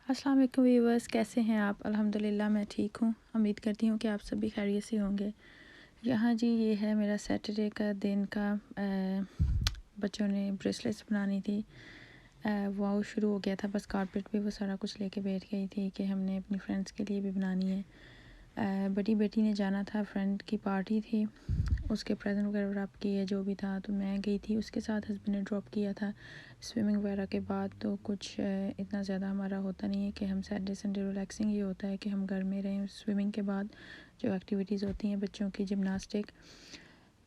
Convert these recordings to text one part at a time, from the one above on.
अस्सलाम वालेकुम व्यूवर्स, कैसे हैं आप? अल्हम्दुलिल्लाह मैं ठीक हूँ। उम्मीद करती हूँ कि आप सभी खैरियत से होंगे। यहाँ जी ये है मेरा सैटरडे का दिन का बच्चों ने ब्रेसलेट्स बनानी थी। वो शुरू हो गया था, बस कारपेट पे वो सारा कुछ लेके बैठ गई थी कि हमने अपनी फ्रेंड्स के लिए भी बनानी है। बड़ी बेटी ने जाना था, फ्रेंड की पार्टी थी, उसके प्रेजेंट वगैरह रैप किए जो भी था, तो मैं गई थी उसके साथ। हस्बैंड ने ड्रॉप किया था स्विमिंग वगैरह के बाद। तो कुछ इतना ज़्यादा हमारा होता नहीं है कि हम सैटरडे संडे रिलैक्सिंग ये होता है कि हम घर में रहें। स्विमिंग के बाद जो एक्टिविटीज़ होती हैं बच्चों की, जिमनास्टिक,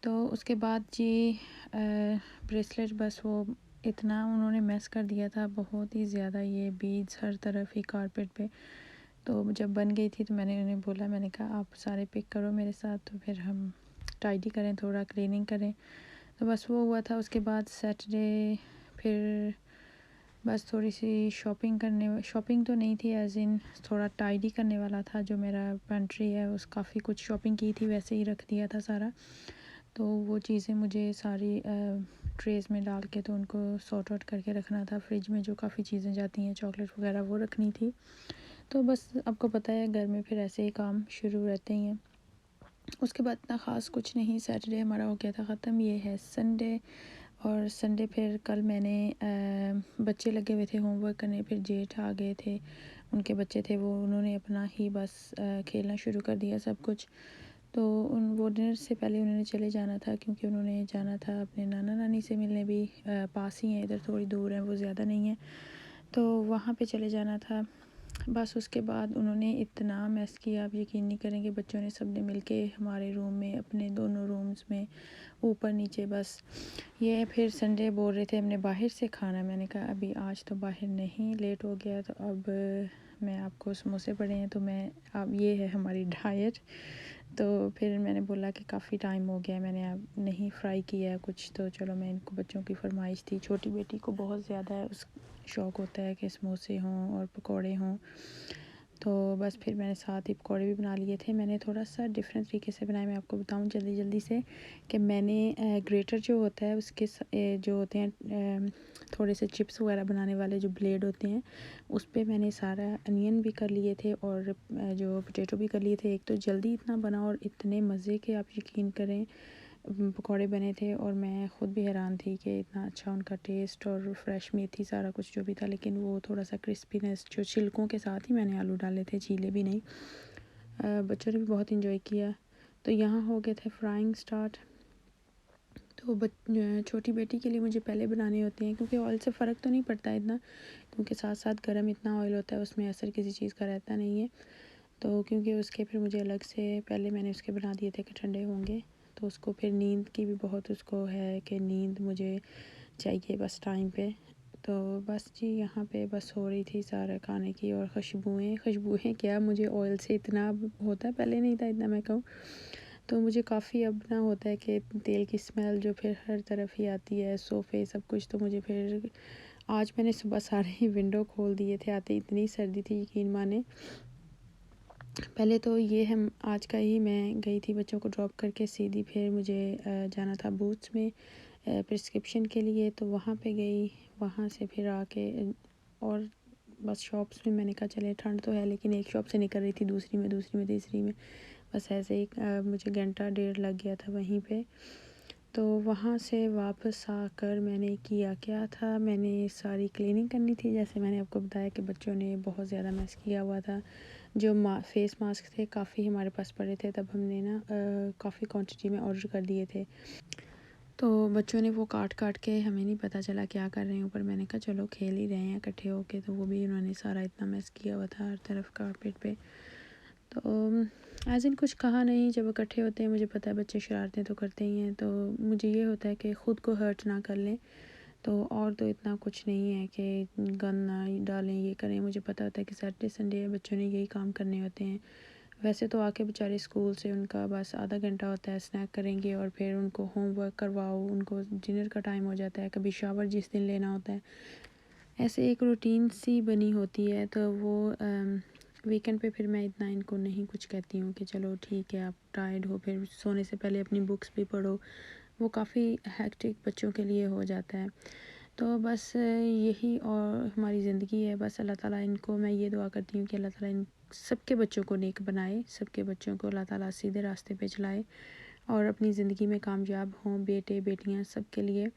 तो उसके बाद जी ब्रेसलेट बस वो इतना उन्होंने मैस कर दिया था, बहुत ही ज़्यादा, ये बीड्स हर तरफ ही कारपेट पे। तो जब बन गई थी तो मैंने उन्हें बोला, मैंने कहा आप सारे पिक करो मेरे साथ, तो फिर हम टाइडी करें, थोड़ा क्लीनिंग करें। तो बस वो हुआ था। उसके बाद सैटरडे फिर बस थोड़ी सी शॉपिंग तो नहीं थी, एज इन थोड़ा टाइडी करने वाला था। जो मेरा पेंट्री है उस काफ़ी कुछ शॉपिंग की थी, वैसे ही रख दिया था सारा। तो वो चीज़ें मुझे सारी ट्रेस में डाल के तो उनको सॉर्ट आउट करके रखना था। फ्रिज में जो काफ़ी चीज़ें जाती हैं, चॉकलेट वगैरह, वो रखनी थी। तो बस आपको पता है घर में फिर ऐसे ही काम शुरू रहते ही हैं। उसके बाद इतना ख़ास कुछ नहीं, सैटरडे हमारा हो गया था ख़त्म। ये है संडे, और संडे फिर कल मैंने बच्चे लगे हुए थे होमवर्क करने, फिर जेठ आ गए थे, उनके बच्चे थे, वो उन्होंने अपना ही बस खेलना शुरू कर दिया सब कुछ। तो वो डिनर से पहले उन्होंने चले जाना था, क्योंकि उन्होंने जाना था अपने नाना नानी से मिलने, भी पास ही हैं, इधर थोड़ी दूर है, वो ज़्यादा नहीं है, तो वहाँ पे चले जाना था। बस उसके बाद उन्होंने इतना मैस किया, आप यकीन नहीं करेंगे। बच्चों ने सब ने मिल के हमारे रूम में, अपने दोनों रूम्स में, ऊपर नीचे, बस ये। फिर संडे बोल रहे थे हमने बाहर से खाना, मैंने कहा अभी आज तो बाहर नहीं, लेट हो गया। तो अब मैं आपको समोसे पड़े हैं, तो मैं अब ये है हमारी डाइट। तो फिर मैंने बोला कि काफ़ी टाइम हो गया, मैंने अब नहीं फ्राई किया है कुछ, तो चलो मैं इनको, बच्चों की फरमाइश थी, छोटी बेटी को बहुत ज़्यादा उस शौक़ होता है कि समोसे हों और पकौड़े हों। तो बस फिर मैंने साथ ही पकौड़े भी बना लिए थे। मैंने थोड़ा सा डिफरेंट तरीके से बनाए, मैं आपको बताऊं जल्दी जल्दी से, कि मैंने ग्रेटर जो होता है उसके जो होते हैं थोड़े से चिप्स वगैरह बनाने वाले जो ब्लेड होते हैं, उस पर मैंने सारा अनियन भी कर लिए थे और जो पोटैटो भी कर लिए थे। एक तो जल्दी इतना बना और इतने मज़े के, आप यकीन करें, पकौड़े बने थे, और मैं ख़ुद भी हैरान थी कि इतना अच्छा उनका टेस्ट, और फ्रेश मेथी सारा कुछ जो भी था। लेकिन वो थोड़ा सा क्रिस्पीनेस, जो छिलकों के साथ ही मैंने आलू डाले थे, छीले भी नहीं। बच्चों ने भी बहुत इंजॉय किया। तो यहाँ हो गए थे फ्राइंग स्टार्ट। तो छोटी बेटी के लिए मुझे पहले बनाने होते हैं, क्योंकि ऑयल से फ़र्क तो नहीं पड़ता इतना, क्योंकि साथ साथ गर्म इतना ऑयल होता है, उसमें असर किसी चीज़ का रहता नहीं है। तो क्योंकि उसके फिर मुझे अलग से पहले मैंने उसके बना दिए थे कि ठंडे होंगे। तो उसको फिर नींद की भी बहुत उसको है कि नींद मुझे चाहिए बस टाइम पे। तो बस जी यहाँ पे बस हो रही थी सारा खाने की, और खुशबुएँ क्या, मुझे ऑयल से इतना होता है, पहले नहीं था इतना मैं कहूँ। तो मुझे काफ़ी अब ना होता है कि तेल की स्मेल जो फिर हर तरफ ही आती है, सोफ़े सब कुछ। तो मुझे फिर आज मैंने सुबह सारे ही विंडो खोल दिए थे, आते इतनी सर्दी थी, यकीन माने। पहले तो ये हम आज का ही, मैं गई थी बच्चों को ड्रॉप करके सीधी, फिर मुझे जाना था बूथ्स में प्रिस्क्रिप्शन के लिए, तो वहाँ पे गई। वहाँ से फिर आके और बस शॉप्स में मैंने कहा चले, ठंड तो है, लेकिन एक शॉप से निकल रही थी, दूसरी में, तीसरी में, बस ऐसे ही मुझे घंटा डेढ़ लग गया था वहीं पे। तो वहाँ से वापस आकर मैंने किया क्या था, मैंने सारी क्लीनिंग करनी थी। जैसे मैंने आपको बताया कि बच्चों ने बहुत ज़्यादा मैस किया हुआ था। जो फेस मास्क थे काफ़ी हमारे पास पड़े थे, तब हमने ना काफ़ी क्वांटिटी में ऑर्डर कर दिए थे। तो बच्चों ने वो काट काट के, हमें नहीं पता चला क्या कर रहे हैं ऊपर। मैंने कहा चलो खेल ही रहे हैं इकट्ठे होके, तो वो भी उन्होंने सारा इतना मैस किया हुआ था हर तरफ कारपेट पे। तो एज इन कुछ कहा नहीं, जब इकट्ठे होते हैं, मुझे पता है बच्चे शरारतें तो करते ही हैं, तो मुझे ये होता है कि ख़ुद को हर्ट ना कर लें। तो और तो इतना कुछ नहीं है कि गंद ना डालें, ये करें। मुझे पता होता है कि सैटरडे संडे है, बच्चों ने यही काम करने होते हैं। वैसे तो आके बेचारे स्कूल से, उनका बस आधा घंटा होता है, स्नैक करेंगे और फिर उनको होमवर्क करवाओ, उनको डिनर का टाइम हो जाता है, कभी शावर जिस दिन लेना होता है, ऐसे एक रूटीन सी बनी होती है। तो वो वीकेंड पे फिर मैं इतना इनको नहीं कुछ कहती हूँ कि चलो ठीक है, आप टायर्ड हो, फिर सोने से पहले अपनी बुक्स भी पढ़ो। वो काफ़ी हेक्टिक बच्चों के लिए हो जाता है। तो बस यही और हमारी ज़िंदगी है। बस अल्लाह ताला इनको, मैं ये दुआ करती हूँ कि अल्लाह ताला इन सबके बच्चों को नेक बनाए, सबके बच्चों को अल्लाह ताला सीधे रास्ते पे चलाए और अपनी ज़िंदगी में कामयाब हों, बेटे बेटियां सब के लिए।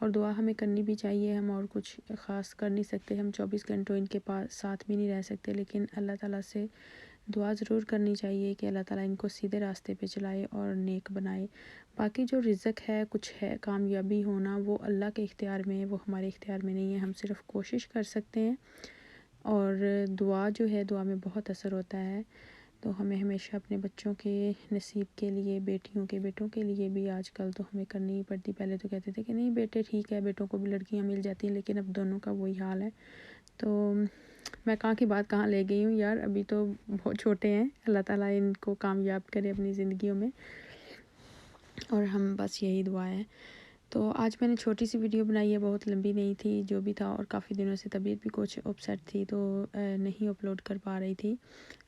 और दुआ हमें करनी भी चाहिए, हम और कुछ ख़ास कर नहीं सकते, हम 24 घंटों इनके पास साथ भी नहीं रह सकते, लेकिन अल्लाह ताला से दुआ ज़रूर करनी चाहिए कि अल्लाह ताला इनको सीधे रास्ते पे चलाए और नेक बनाए। बाकी जो रिज़्क है, कुछ है, कामयाबी होना, वो अल्लाह के इख्तियार में है, वो हमारे इख्तियार में नहीं है। हम सिर्फ़ कोशिश कर सकते हैं और दुआ जो है, दुआ में बहुत असर होता है। तो हमें हमेशा अपने बच्चों के नसीब के लिए, बेटियों के बेटों के लिए भी आजकल तो हमें करनी ही पड़ती। पहले तो कहते थे कि नहीं बेटे ठीक है, बेटों को भी लड़कियां मिल जाती हैं, लेकिन अब दोनों का वही हाल है। तो मैं कहाँ की बात कहाँ ले गई हूँ यार, अभी तो बहुत छोटे हैं। अल्लाह ताला इनको कामयाब करे अपनी ज़िंदगियों में और हम बस यही दुआ है। तो आज मैंने छोटी सी वीडियो बनाई है, बहुत लंबी नहीं थी जो भी था, और काफ़ी दिनों से तबीयत भी कुछ अपसेट थी तो नहीं अपलोड कर पा रही थी।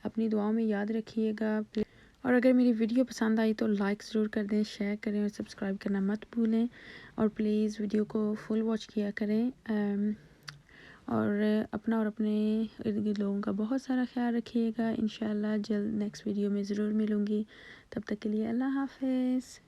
अपनी दुआओं में याद रखिएगा और अगर मेरी वीडियो पसंद आई तो लाइक ज़रूर कर दें, शेयर करें और सब्सक्राइब करना मत भूलें। और प्लीज़ वीडियो को फुल वॉच किया करें और अपना और अपने इर्द गिर्द लोगों का बहुत सारा ख्याल रखिएगा। इंशाल्लाह जल्द नेक्स्ट वीडियो में ज़रूर मिलूँगी। तब तक के लिए अल्लाह हाफ़िज़।